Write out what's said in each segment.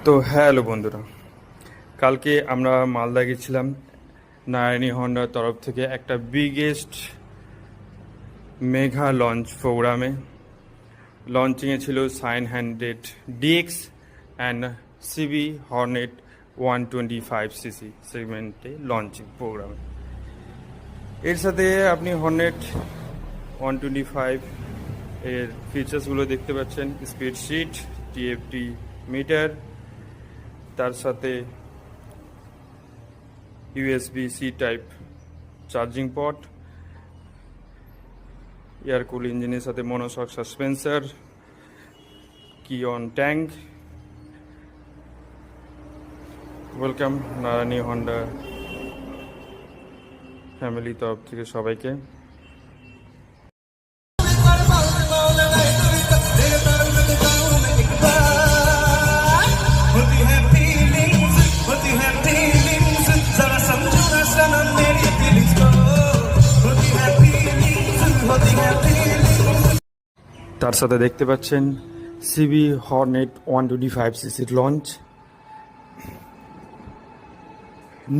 তো হ্যালো বন্ধুরা, কালকে আমরা মালদা গেছিলাম নারায়ণী হন্ডার তরফ থেকে একটা বিগেস্ট মেঘা লঞ্চ প্রোগ্রামে। লঞ্চিংয়ে ছিল Shine hundred DX and CB Hornet 125cc সেগমেন্টে লঞ্চিং প্রোগ্রামে। এর সাথে আপনি হর্নেট 125 এর ফিচার্সগুলো দেখতে পাচ্ছেন, স্পিড শিট, টিএফটি মিটার, তার সাথে USB-C টাইপ চার্জিং পট, এয়ার কুল ইঞ্জিনের সাথে মনোশক সাসপেন্সার, কি on tank. Welcome Narayani Honda family তরফ থেকে সবাইকে। তার সাথে দেখতে পাচ্ছেন CB Hornet 125cc launch,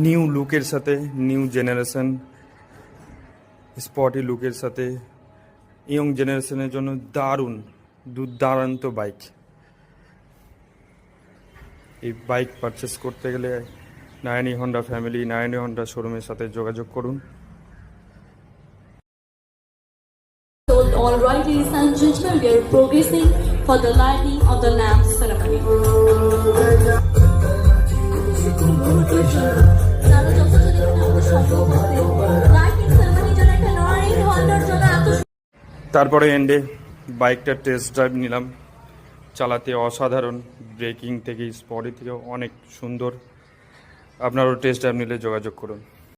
new লুকের সাথে, নিউ জেনারেশন স্পটি লুকের সাথে, ইয়ং জেনারেশনের জন্য দারুণ দুর্দান্ত বাইক। এই বাইক পারচেস করতে গেলে Narayani Honda family, Narayani Honda শোরুমের সাথে যোগাযোগ করুন। All right, ladies and gentlemen, we are progressing for the lighting of the lamp ceremony. তারপরে এন্ডে বাইকটা টেস্ট ড্রাইভ নিলাম, চালাতে অসাধারণ, ব্রেকিং থেকে স্পটি থেকে অনেক সুন্দর। আপনারও টেস্ট ড্রাইভ নিলে যোগাযোগ করুন।